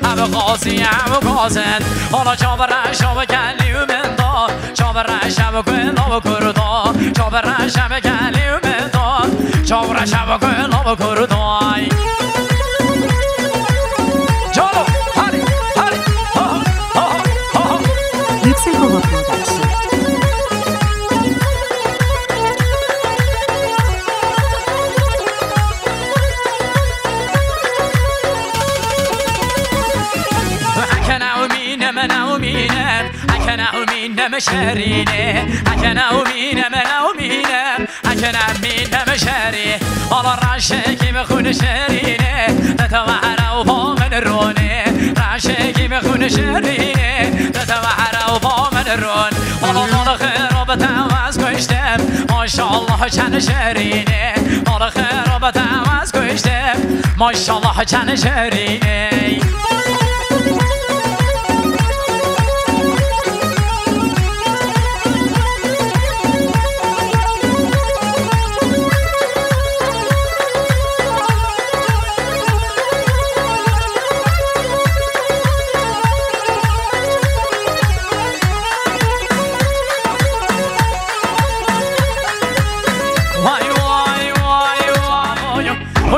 ابو قاضی ابو قاصد حالا چاور شب گلی و مندا چاور شب گل و کردا چاور شب گلی و مندا چاور شب گل و کردا جالو هری هری Yüksek Hava Production. مشاريني أكنا ومين منا ومين أكنا مين مشاري على راشكي بخون شاريني تتوعر وبومن الروني راشكي بخون شاريني تتوعر وبومن الرون والله خير وبتعوز كشتم ما شاء الله كان شاريني والله خير وبتعوز كشتم ما شاء الله كان شاريني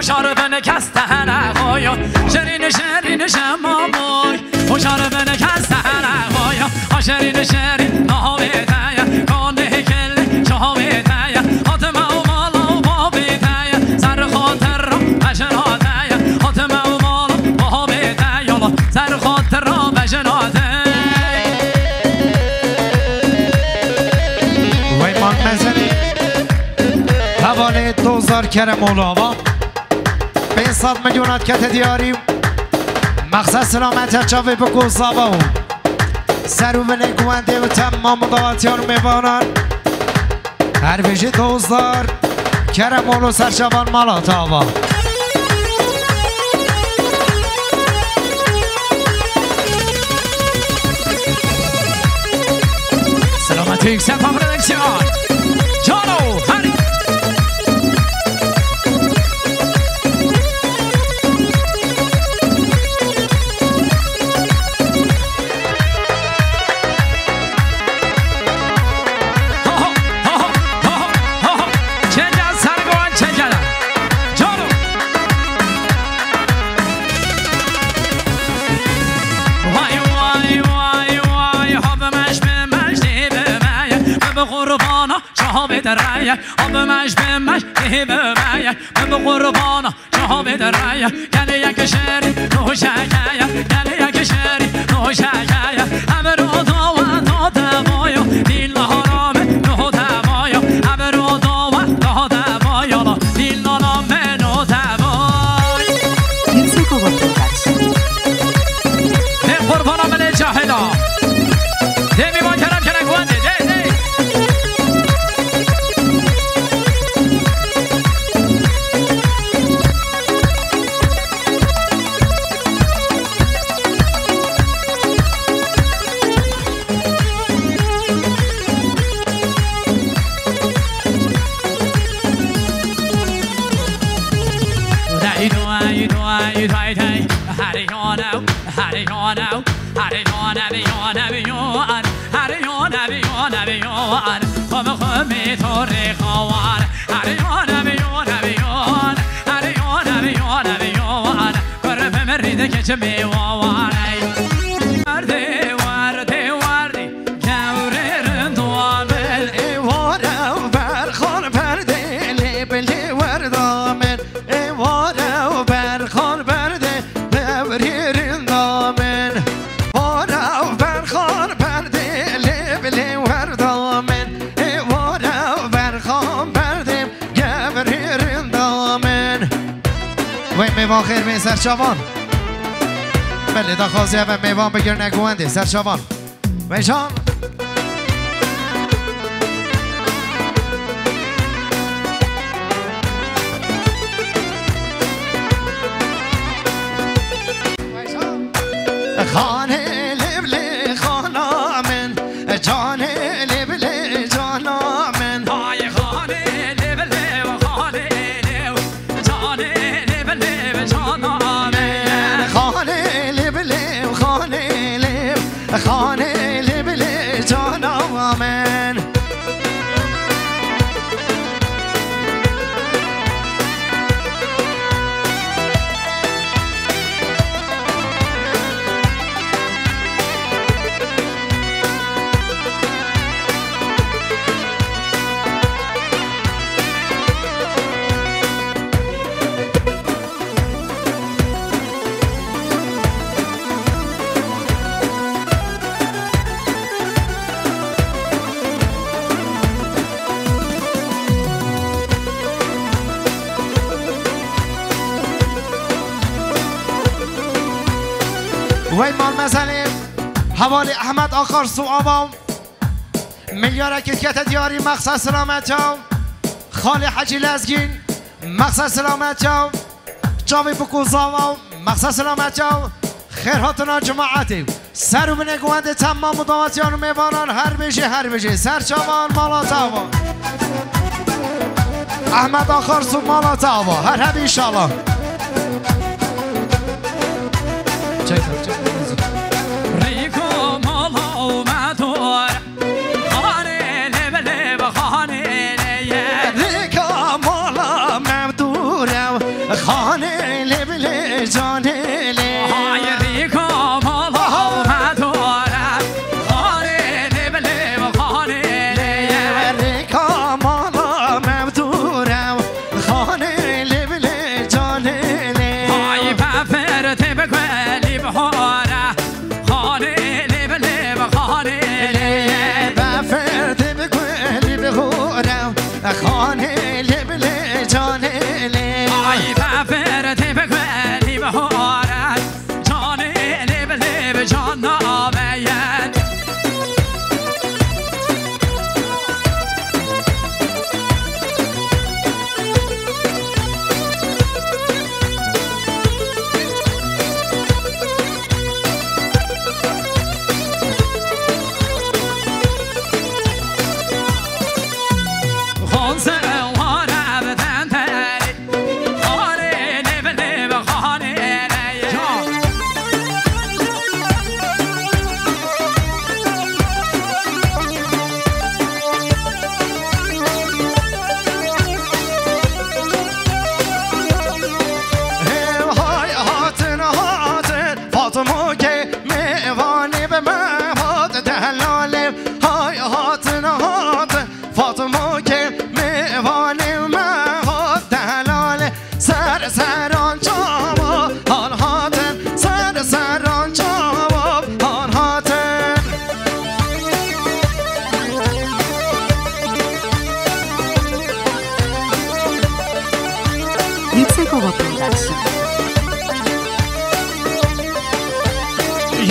شاربن کستهن خویا شرین شرین شماموی و شاربن کستهن خویا شرین شرین نهاویتایا کانه کل شهاویتایا حتما و مالا و بابیتایا سر خاطر را بجناتایا حتما و مالا و بابیتایا سر خاطر را بجناتایا وی مان مزنی حواله 2000 کرم اولاوا 500 میلیونات کت دیاریم مقصد سلامت چاوی بکو زابا سرو بله گوانده و تمام مقاواتیان میبانن هر ویژه 2000 کرم اولو سرشوان مالات آوا سلامت یکسر پا پرودکسیون جانو هری آب مش به مش به مایه به قربانا جهاب درایه گلی یک شری نوشکایه گلی یک شری نوشکایه ابرو دو و دمایا دیل حرام نو دمایا ابرو دو و دمایا دیل حرام نو دمایا Yüksek Hava Production. به قربانا من جاهلا دمی ما کرم کرم گونده جميع وواري وردي وردي وردي كورير دوامل ایوارا و برخان برده لیبلی وردامن ایوارا و برخان برده بوریر دامن وارا و برخان برده لیبلی وردامن ایوارا و برخان برده گوریر دامن وی میوان خیر می سرچوان بله دا خوازی و میوان بگر نگوانده سرچوان ویشان خانه لبلی خانا من جانه لبلی جانا من های خانه لبلی و خانه لب جانه لبلی و جانا من خانه لبلی وی مال مزنیم حوالی احمد آخر سو آبام میلیار کتکت دیاری مقصد سلامت جاو خالی حجی لزگین مقصد سلامت جاو جاوی بکوزاو مقصد سلامت جاو خیرهاتنا جماعتی سر و بنگوانده تمام مداواتیان و میبانان هر بجه سر چاوان مالا تاوان احمد آخر سو مالا تاوا هر هب انشالله ریکو مالا اومدور خانه لب خانه ریکا مالا ممدورم خانه لب جانه های ریکو مالا اومدور خانه لب خانه ریکا مالا ممدورم خانه لب جانه های پفر تبکلی بحاره خانه لب خانه بفرد بکلی بخورم خانه لب جانه های پفر تبکلی بحاره جانه لب جان نامید Yüksekova Production.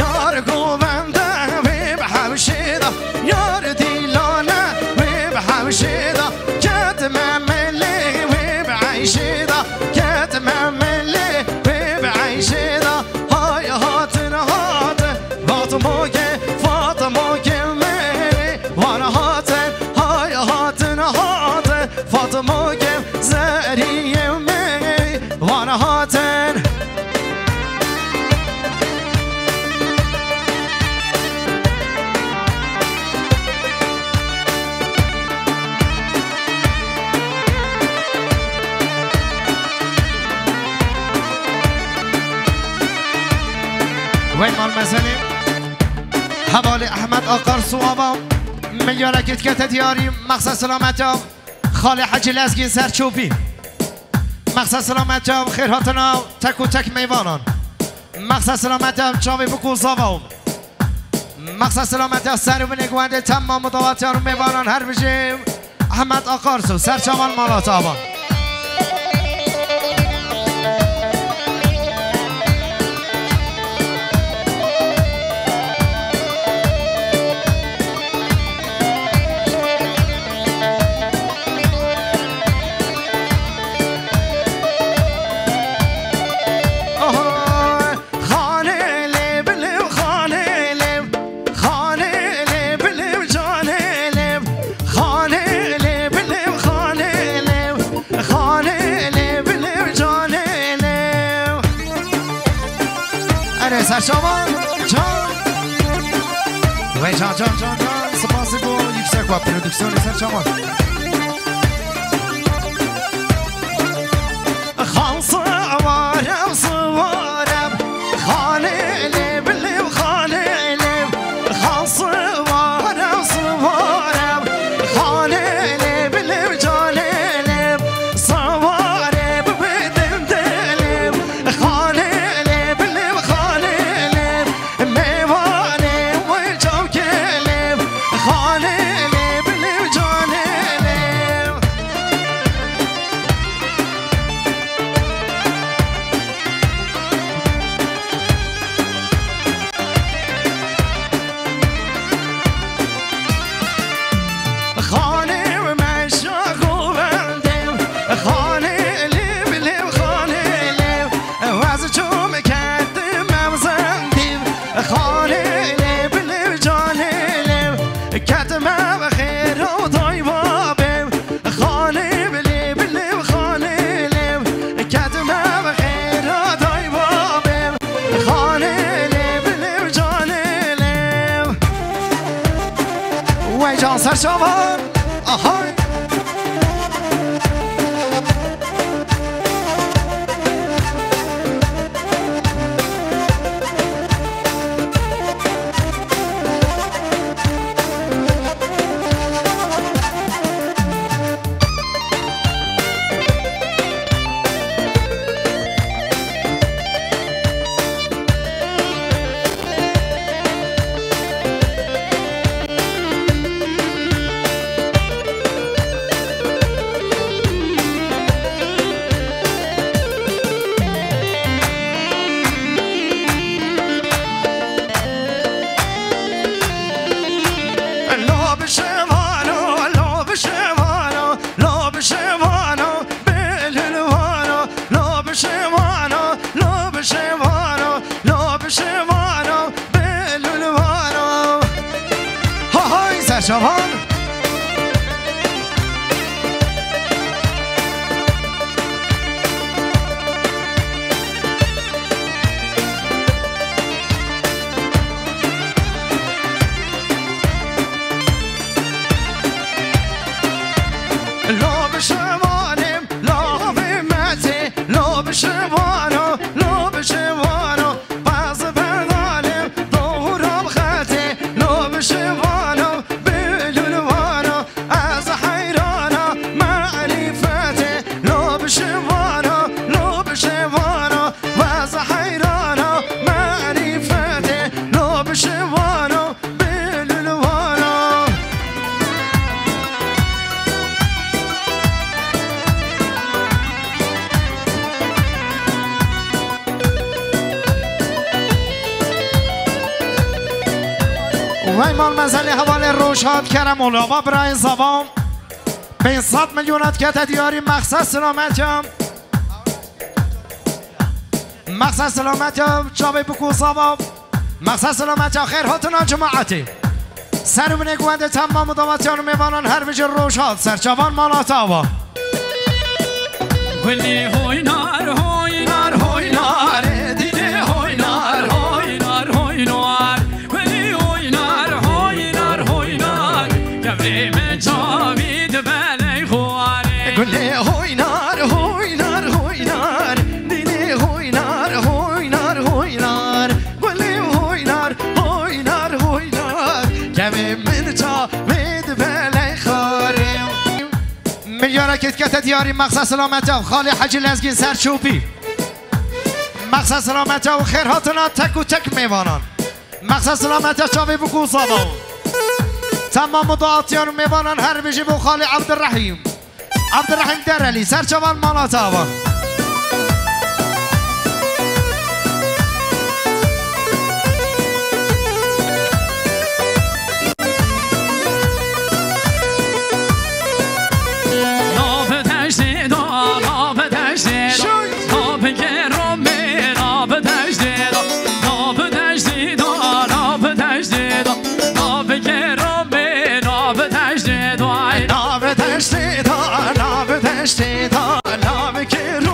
یار گوونده وی به همشیدا یار دیلانه وی به همشیدا کت مملی وی به عیشیدا کت مملی وی به عیشیدا های هاتن هات فاطمه که فاطمه که میری وانا هاتن های هاتن هات فاطمه که زریه میری وانا هاتن وين مال مزني حوالي احمد آقار صوابا مليار كتكت دياري مقصد سلامتهم خالي حجي لزگين سرچوبي مقصد سلامتهم خيرهاتنا تك و تك ميوانان مقصد سلامتهم چاوي بكو زاوام مقصد سلامتهم سر و بنگوانده تمام مداواتيان و ميوانان هر بجيم احمد آقار سو سرچوان مالات آبان سرچاوان جان وی جان سپاسی با یکسکوا پرودکسیون سرچاوان خان سوارم خانه لب خانه لب خان سوارم خانه لب جان لب سواره بدن دلم خانه میوانه و جام کلم خانه لب جان جان سرچاوان آهای سرچاوان لا بشوانم لا بمتی لا بشوانو لا بشوانو باز بردالم دورم خطی لا بشوانو بلولوانو از حیرانا معرفتی لا بشوانو لا بشوانو از حیرانا معرفتی لا بشوانو بلولوانو وای مال مزلی حواله روشاد کرم اولاوا برای زبام 500 میلیونت که دیاری مقصد سلامتیم مقصد سلامتیم جابه بکو زبام مقصد سلامتیم خیر هاتنا جماعتی سرمونه گونده تمام دامتیان میوانان هر بجر روشاد سرچوان مالاتاوا ولی هوینار هوینار هوینار دیده هوینار هوینار هوینار ولی هوینار هوینار هوینار گبری من جاوید بلی خواره گلی هوینار هوینار هوینار دیده هوینار هوینار هوینار گلی هوینار هوینار هوینار گبری من جاوید بلی خواره میلیارا کت دیاری مقصد سلامت و خالی حجی لزگین سرچوبی مقصد سلامت و خیرهاتنا تک و تک میوانان مقصد سلامت چاوی بکو صابا تمام مدعاتیان میوانان هر بیجی بو خالی عبدالرحیم در علی سرچوان مالاتاوا ناب که رو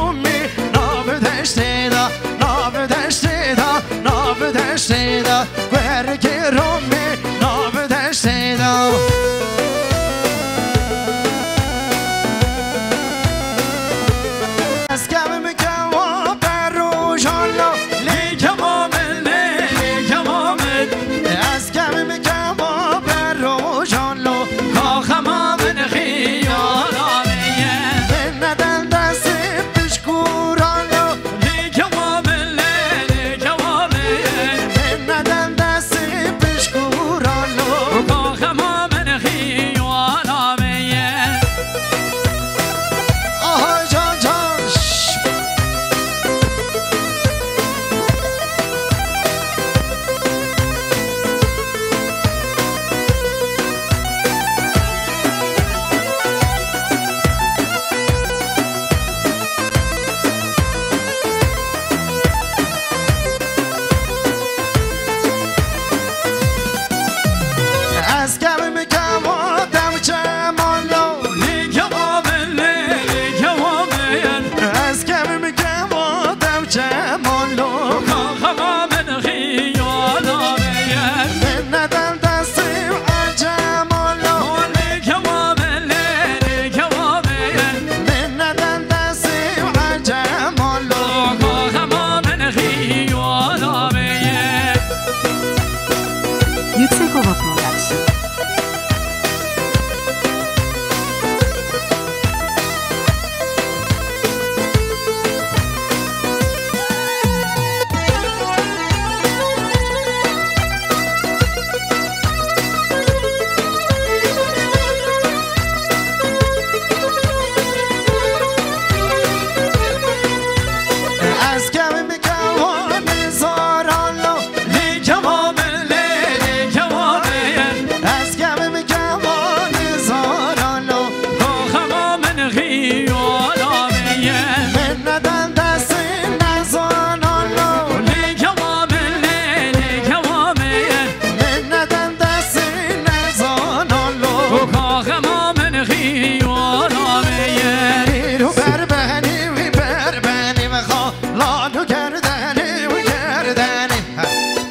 کردنی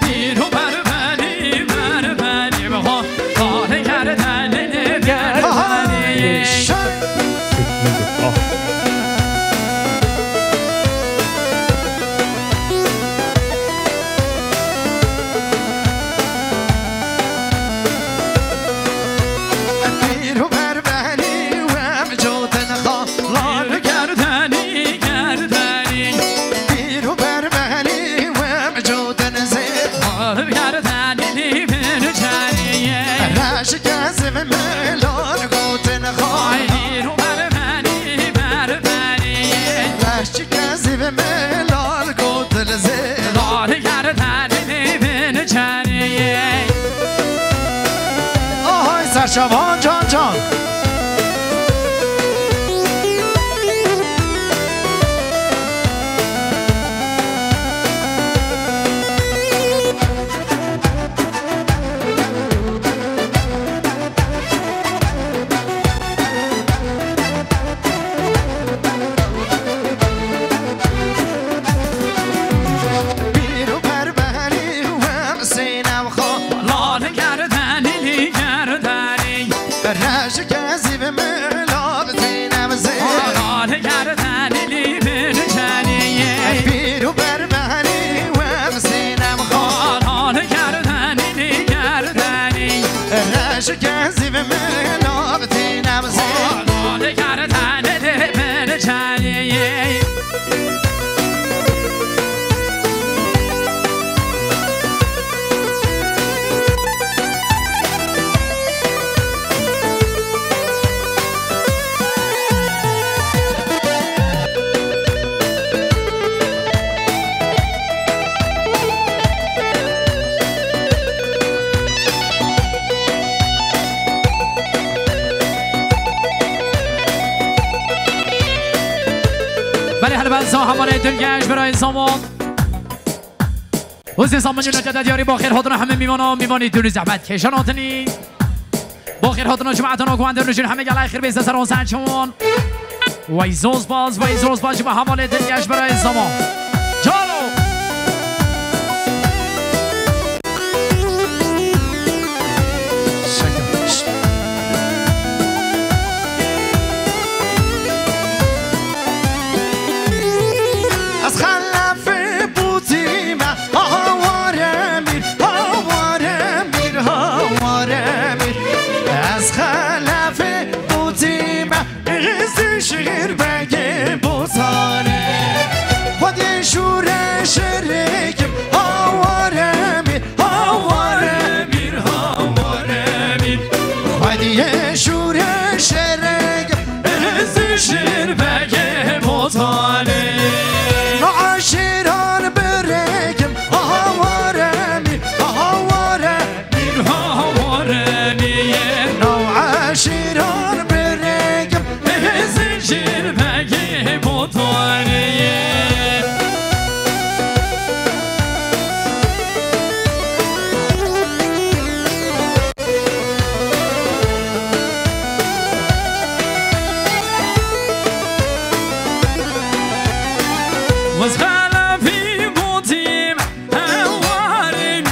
پیرو بربنی بربنی بخوا لال کردنی بربنی شبان جان جان بیرو پر بهنی و سینم خواه لال کردنی کردنی رش کسی به ملاب سینم زیر لال کردنی برچنی بیرو پر بهنی و سینم خواه لال کردنی کردنی رش کسی به ملاب سینم زیر لال کردنی برچنی بله هر بنزا همانه دلگشت برای زمان حسین سامان جون جدد یاری با خیر هاتون همه میمانید دونی زحمت کشاناتنی با خیر هاتون جماعتون آگوانده نشون همه گلای خیر بیسته سر حسین چون ویزوز باز با همانه دلگشت برای زمان جالو از خلف بوتیمه هاواره میر از خلف بوتیمه از شهر بگه بوتانه خود یه شوره شرکم هاواره میر خود یه شوره شرکم از شهر بگه بوتانه نعاشران برکم هاواره میر نعاشران برکم از شیر بگه بوتانه was خلفی بودیم هواریم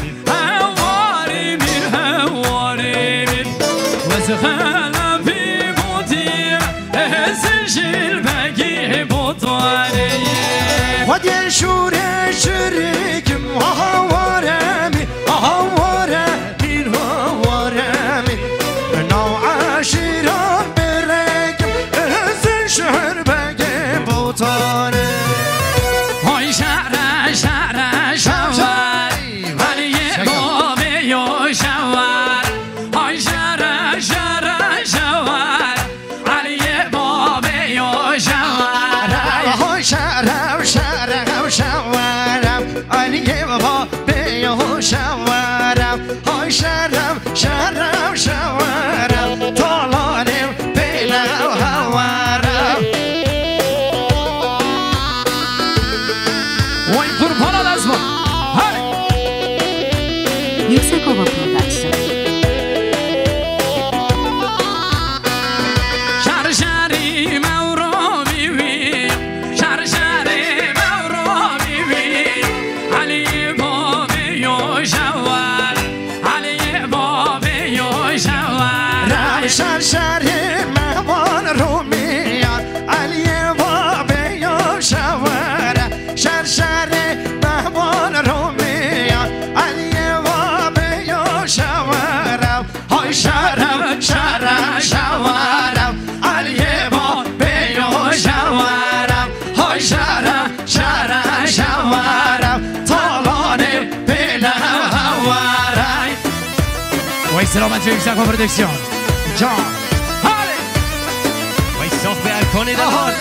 was خلفی بودیم از شیر بگی بودوانیم خود یه شوره شرکم هاواره میر نعاشران برکم از شهر بگه بوتانه های شهر شوار ولی بابی و شوار های شهر شوار ولی بابی و شوار های شهرم شوارم علی بابا بیو شوارم های شهرم شوارم طالانم بیلو هوارم وای قربان لازم های Yusekova Production. شهری مورا بیوی شهری مورا بیوی علی با شرشر مهمان رومیان علی بابی و شواره شرشر مهمان رومیان علی بابی و شواره های شرم شرم شواره علی بابی و شواره های شرم شرم شواره طالانه بلا هواره وای سلامتی یکسک و پردکسیون جان وای صاف به الکانی دهان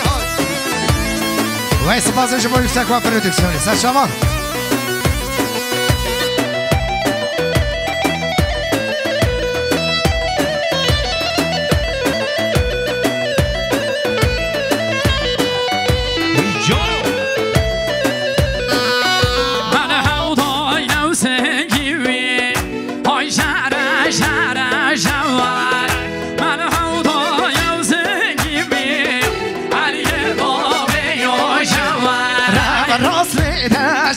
وای سپاس شما یکسک و پردکسیون سر شما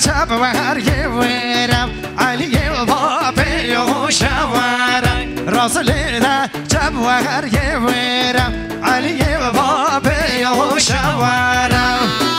شب ورگه ورم علی بابی و شوارم راسلیده شب ورگه ورم علی بابی و شوارم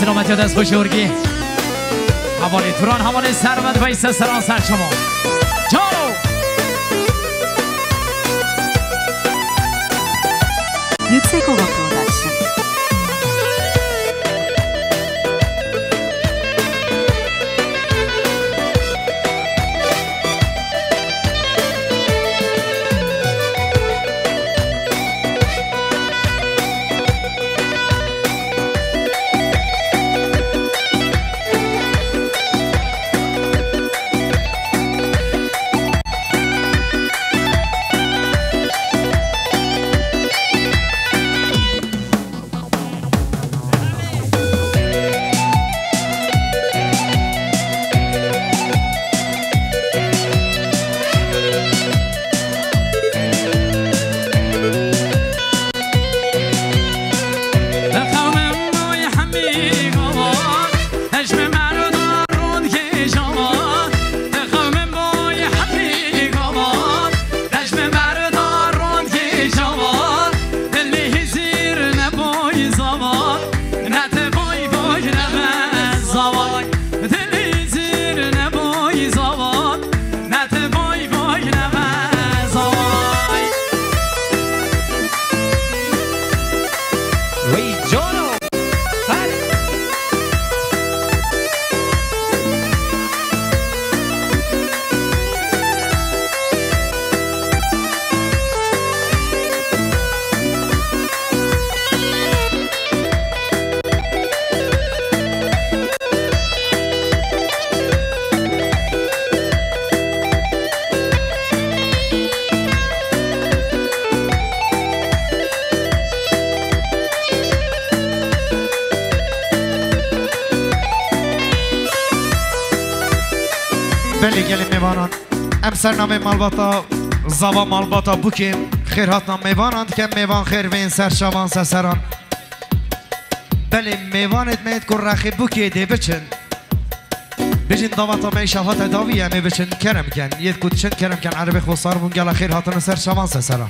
سلامتی دست خوش ارگی حوالی توران حوالی سرود بیسته سران سر شما جانو Yüksek Ova Production. بله گلی میوانان امسر نام مالباتا زوا مالباتا بوکیم خیرات نام میوانند که میوان خیر وین سر شوان سران بله میوانت مید کن رخی بوکی دی بچن بجن دواتا می شفات داوی همی بچن کرم کن ید کود چن کرم کن عربی خوصار بون گل خیراتن سر شوان سران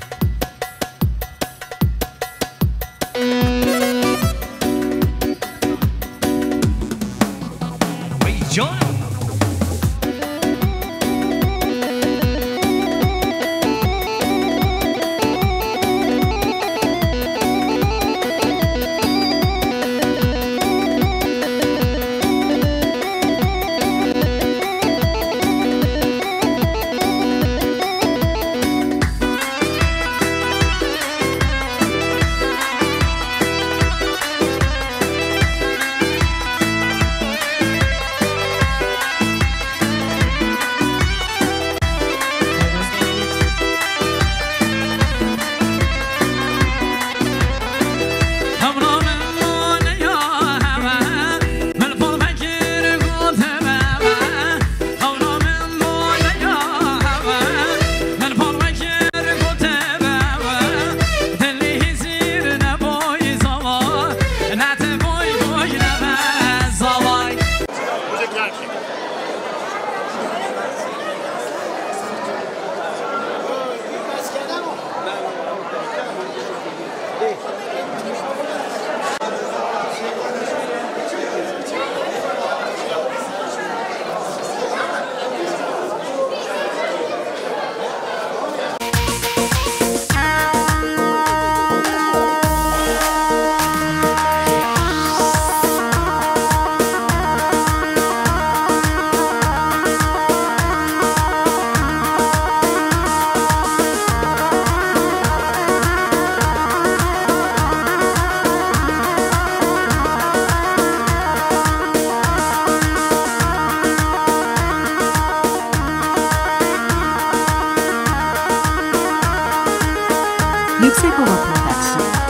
Yüksek Ova Production.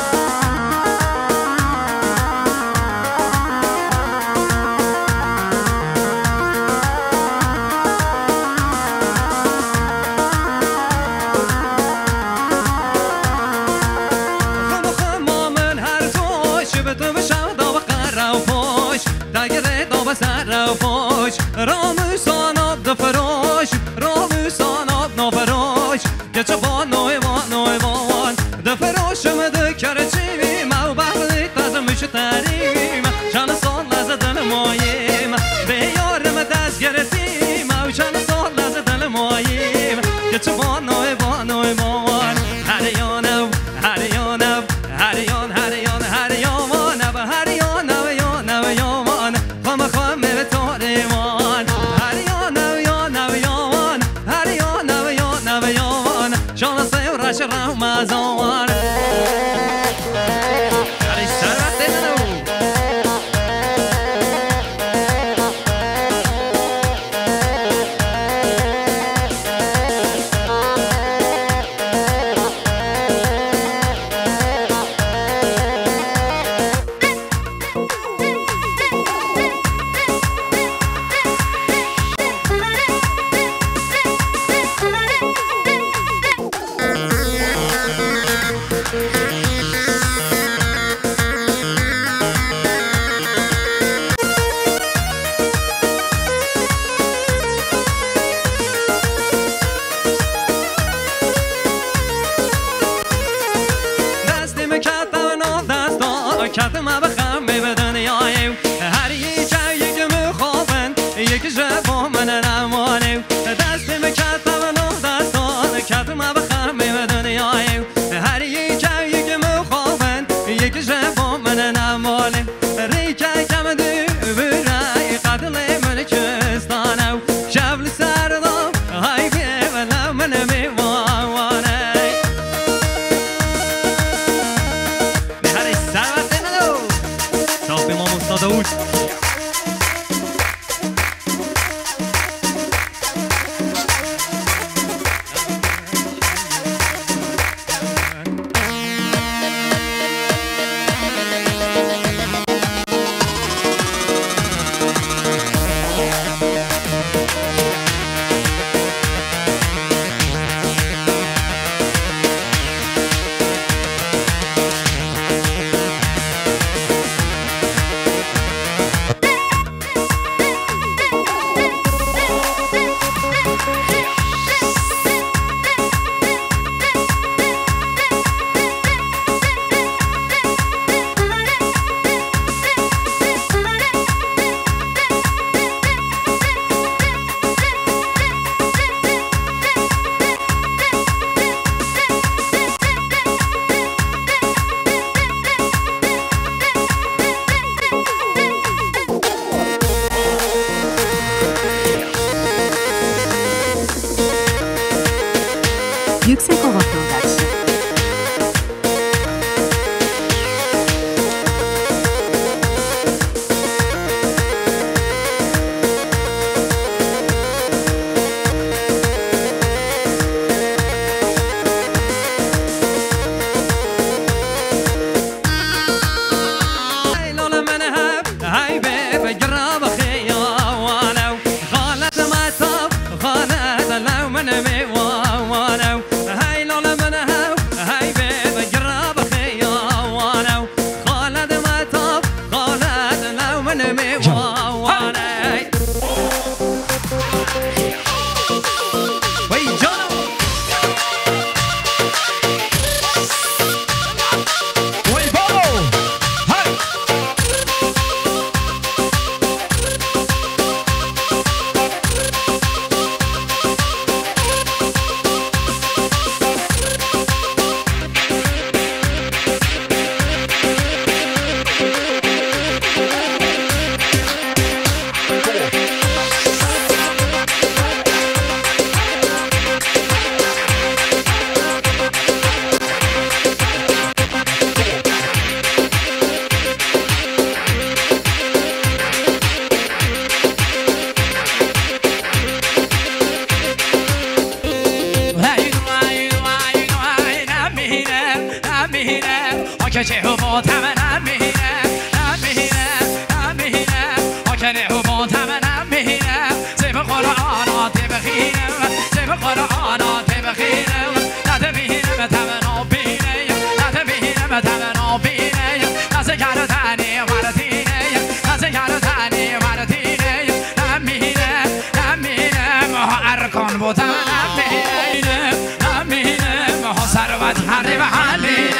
راموسان آب دفراش راموسان آب نفراش که چه با نویوان دفراش شرم مزار علی سرت دلنو کتم بخم به دنیای هر یک مخابن یک جواب من نمانه دستم کتم نو دستان کتم بخم به دنیای هر یک مخابن یک جواب من نمانه ریکه کم دو برای قتل من کستانه شبل سردم های بیولا من میوانه داود 육색고가 프로덕션 که با تمنم میره آکنه با تمنم میره زیب قرآنات بخیرم زیب قرآنات بخیرم نده میرم تمنا بینه نده میرم تمنا بینه نزه کردنی وردینه نزه کردنی وردینه نمیره ارکان با تمنم میره نمیره ثروت هری و حلیه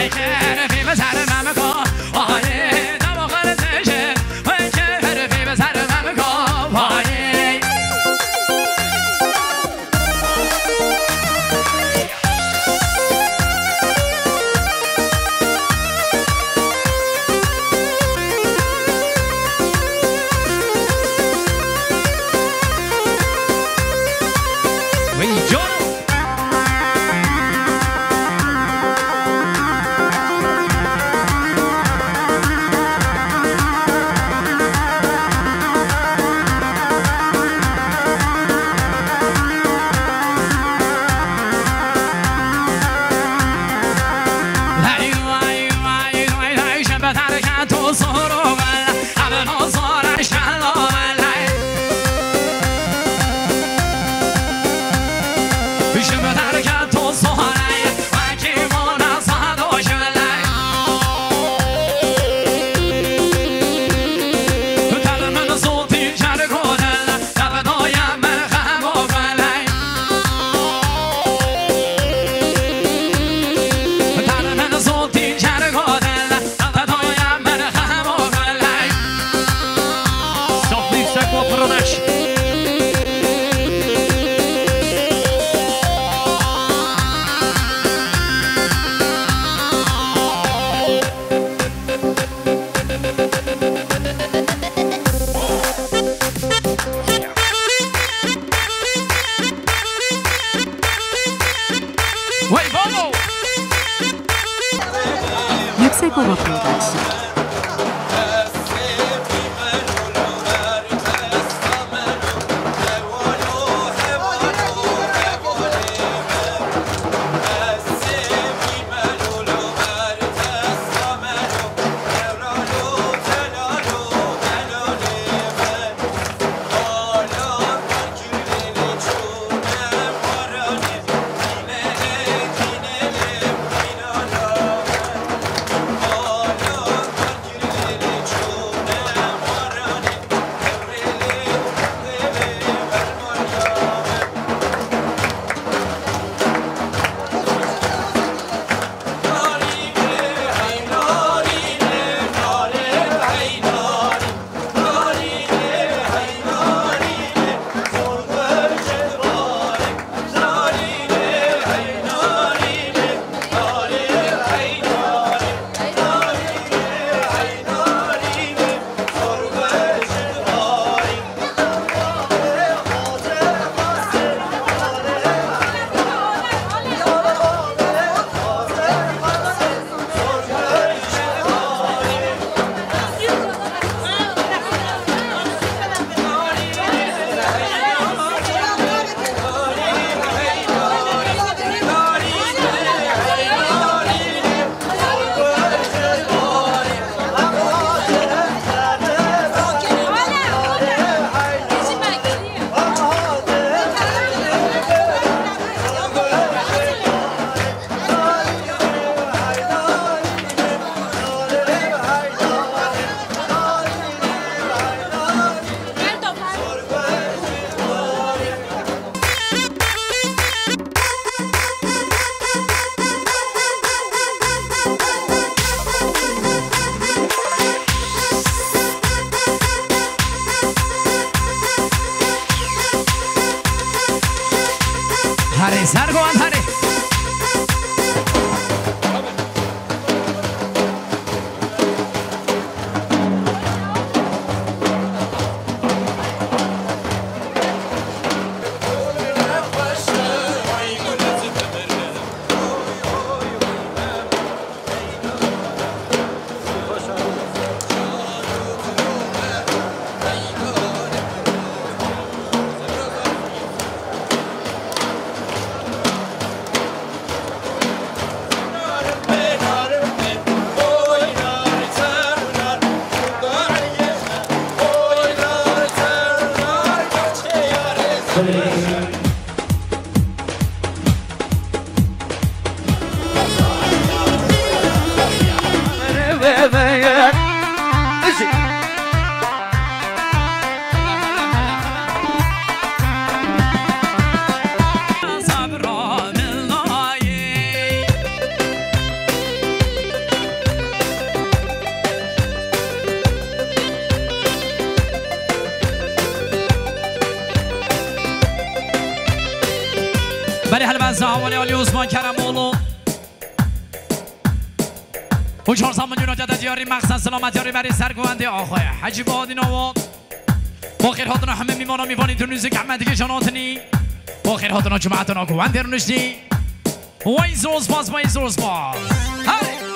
ويكر في بزر ممكو وهاي دمغل تشه ويكر في بزر ممكو وهاي 육색고가 프로덕션 هاري سارگو آن هاري ولی هل بزا ولی علی عثمان کرمولو و 400 میلیون جدد یاری مقصد سلامت یاری برای سرگوهنده آخوی حجی بادین آواد با خیر هاتنا همه میمانا میوانی در نوزک احمدی که جاناتنی با خیر هاتنا جماعتنا گوهنده رو نشنی وای زوز باز وای زوز باز هی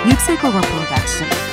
육세고가 프로덕션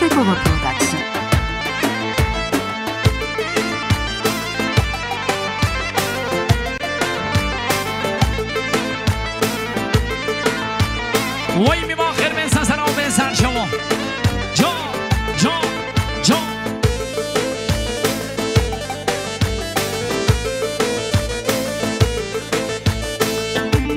육색고거 프로덕션. وای می با خیر بنسان سلام بنسان شما جا جا جا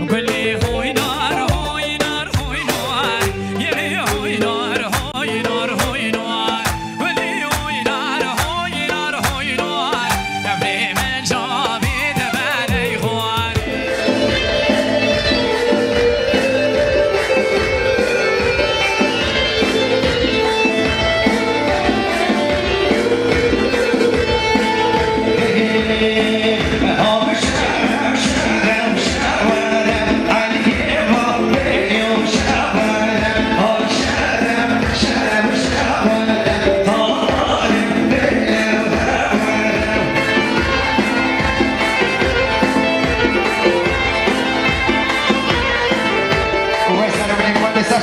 گلی هوی نار هوی نار هوی نار یه هوی نار هوی نار هوی نار گلی هوی نار هوی نار هوی نار ابری من جاوید بنی خوار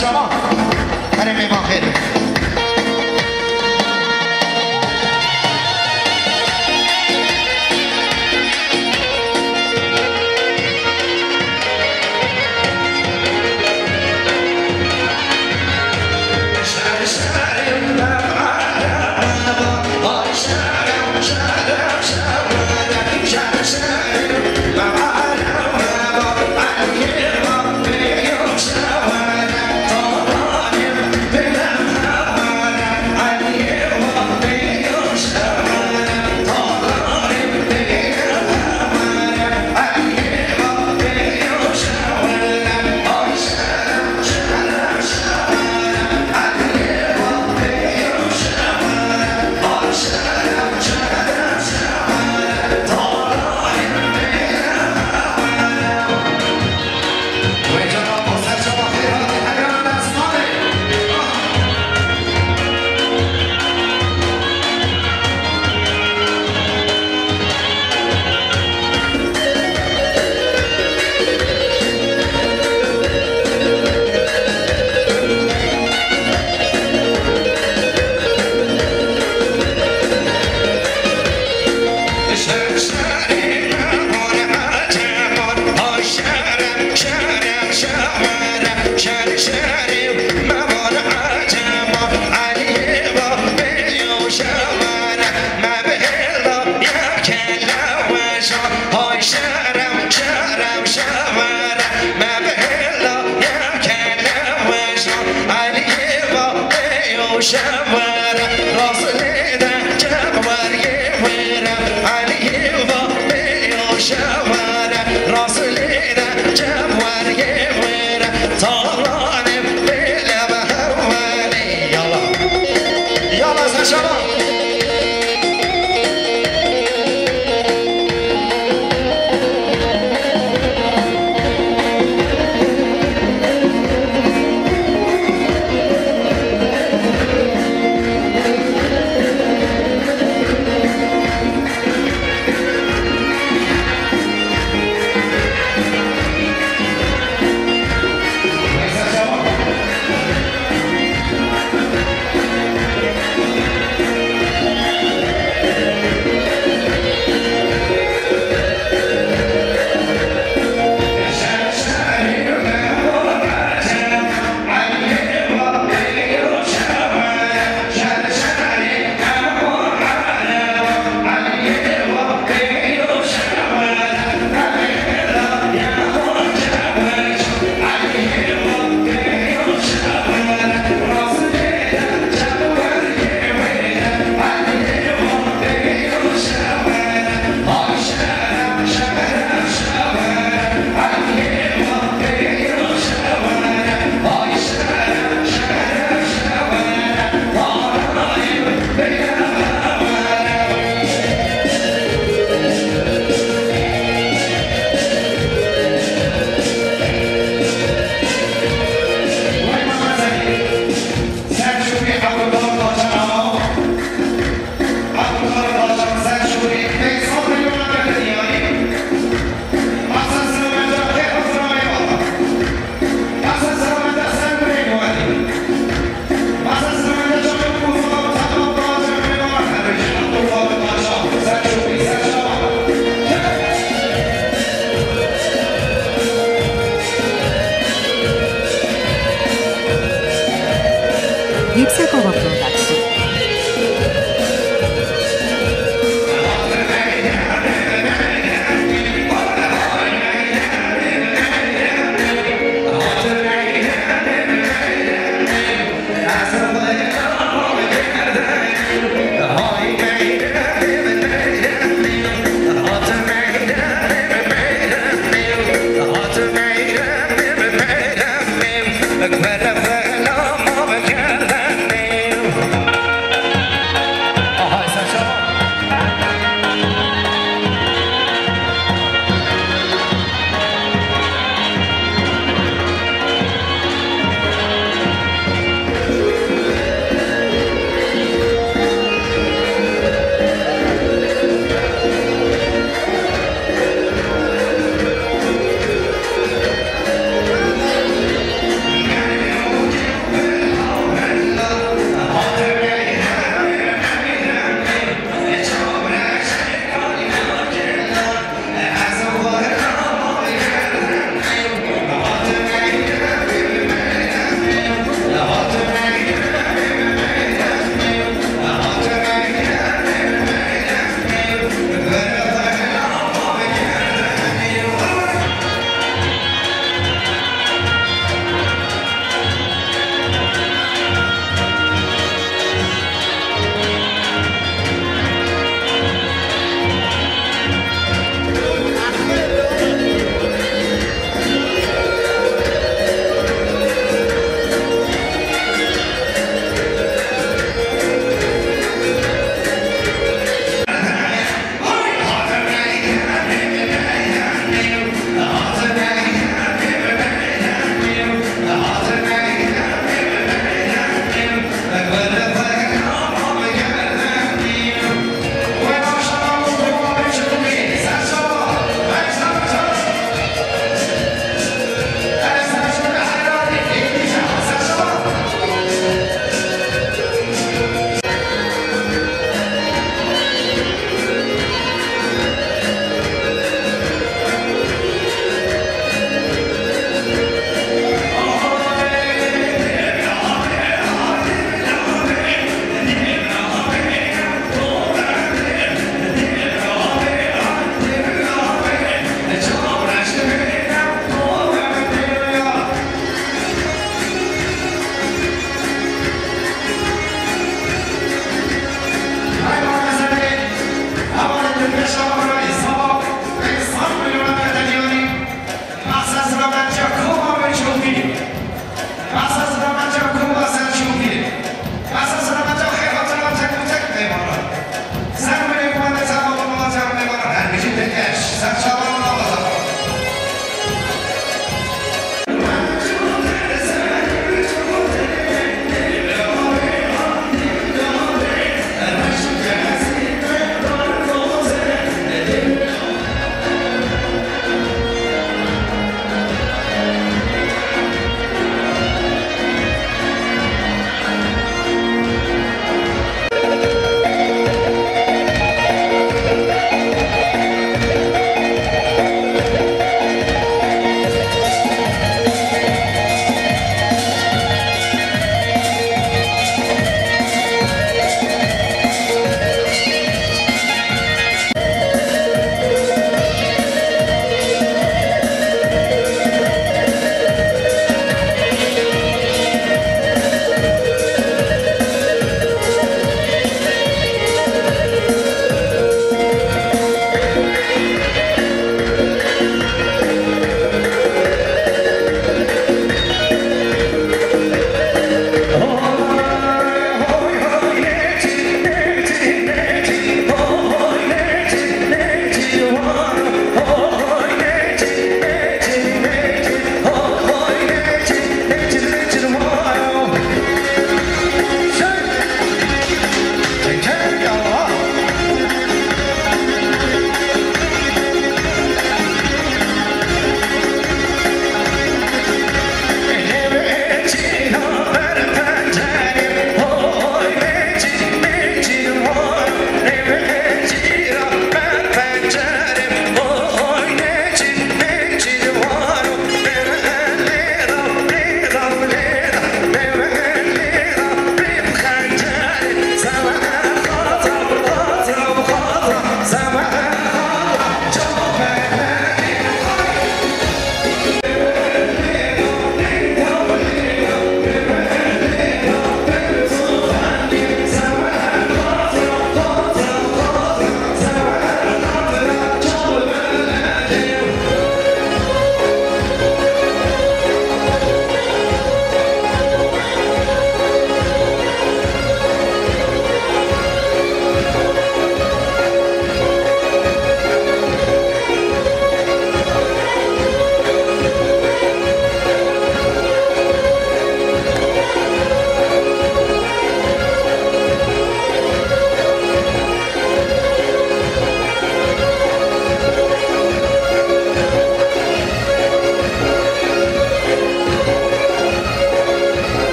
شما برای میوان خیر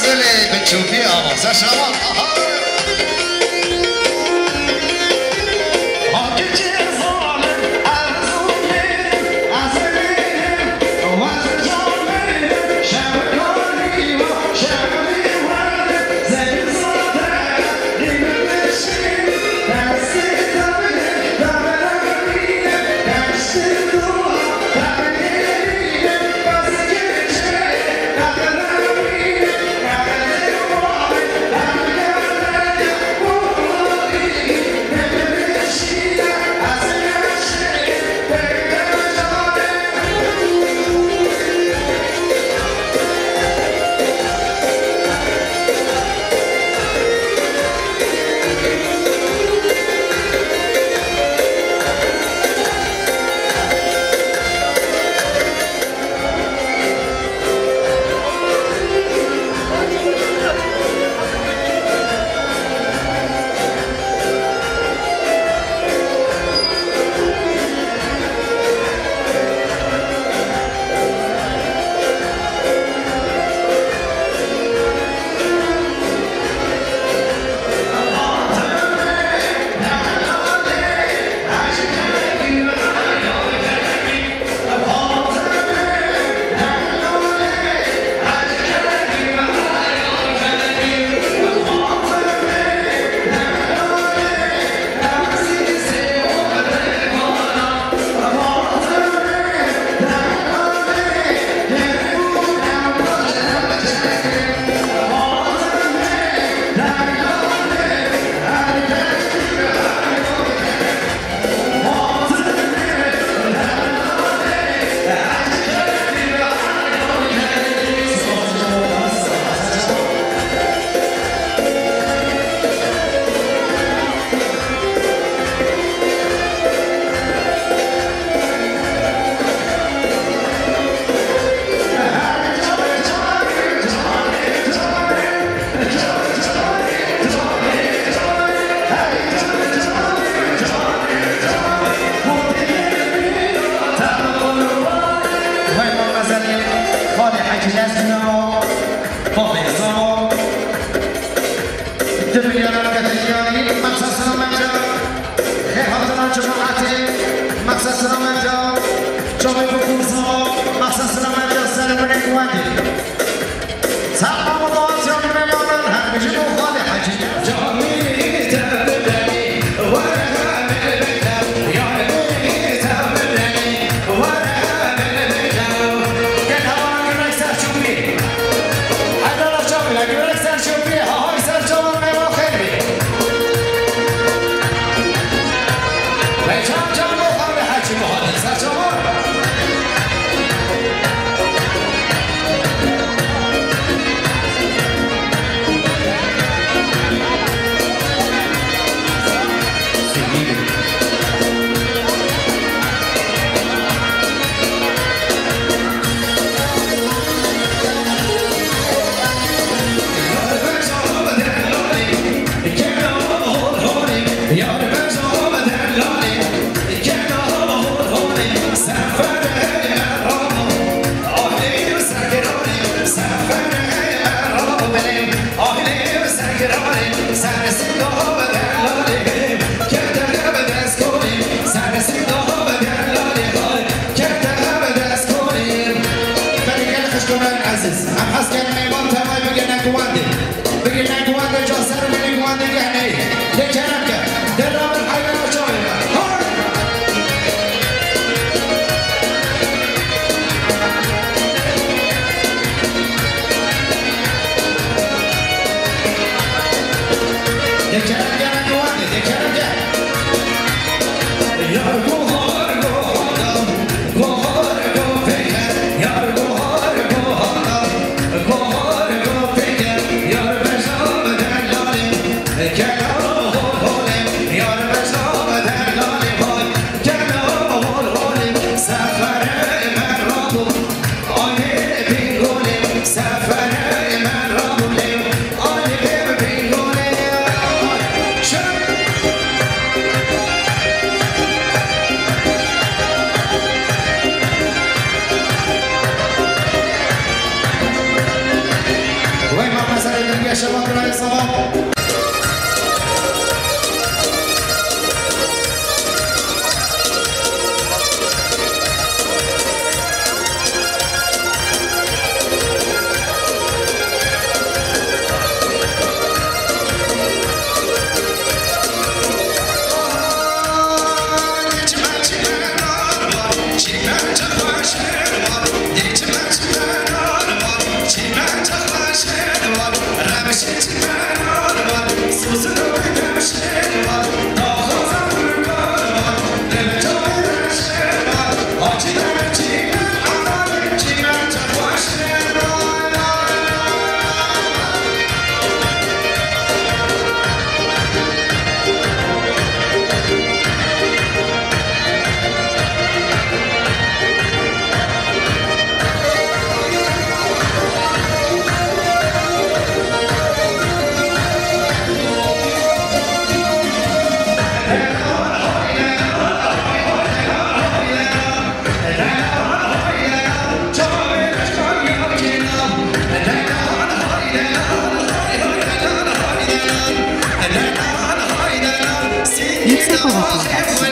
غزلی به چوبی آوازه شما هدیه شما برای سلام Yüksek Ova Prodüksiyon.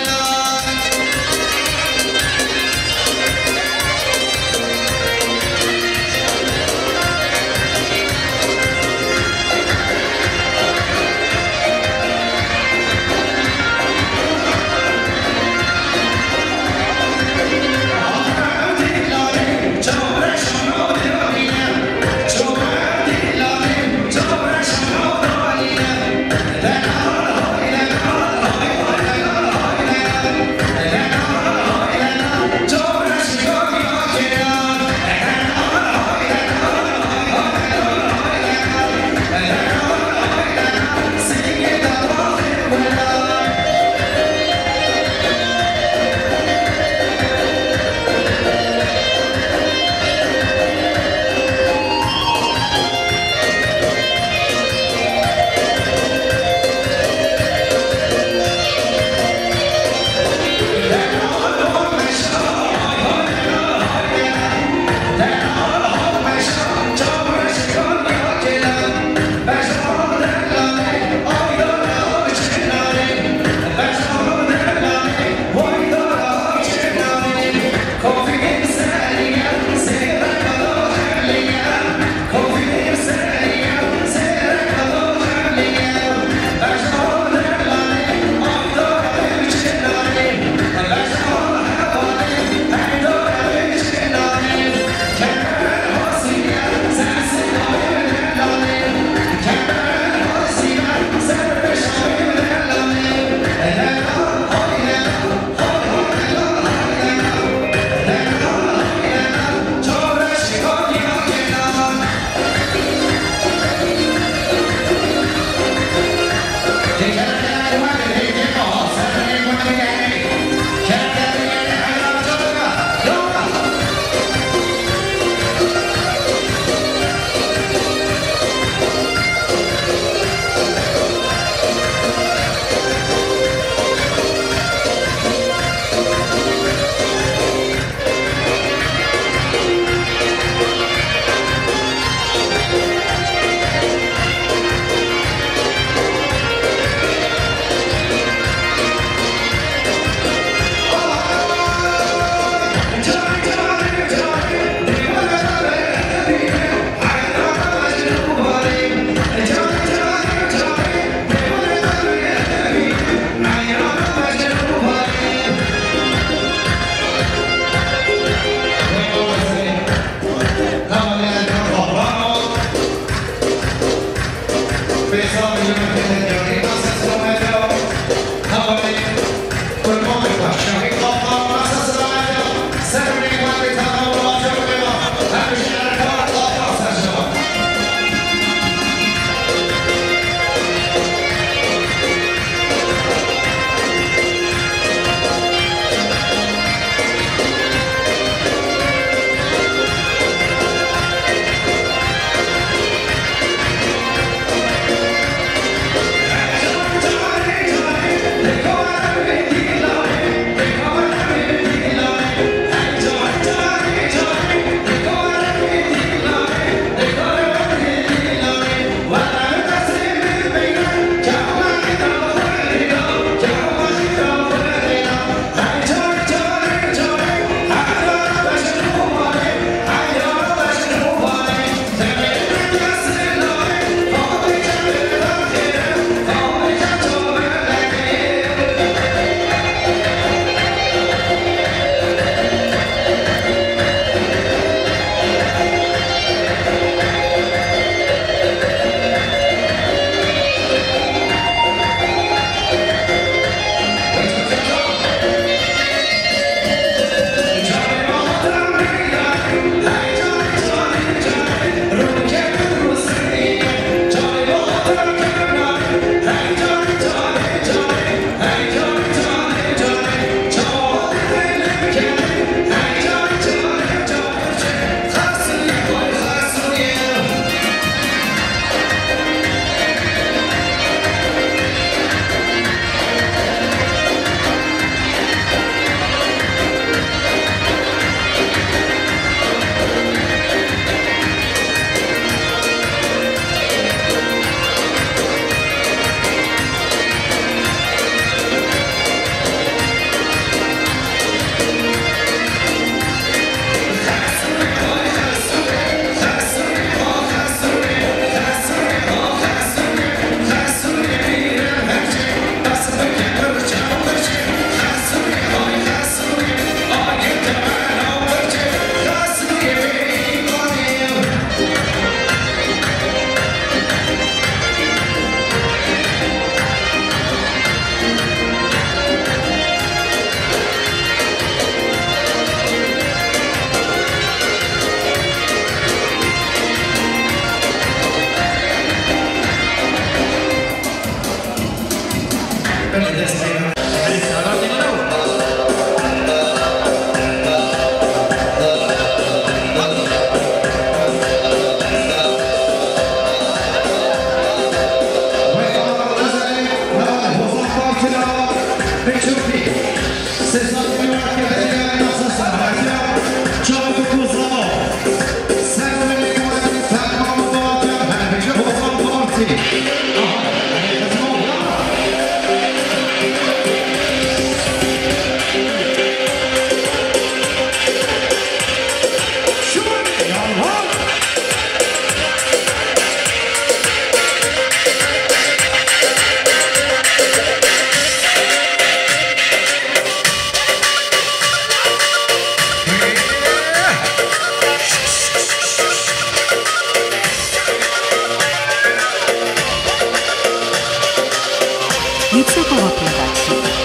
Yüksekova Production.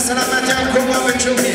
سلامتی هم کما به چوبی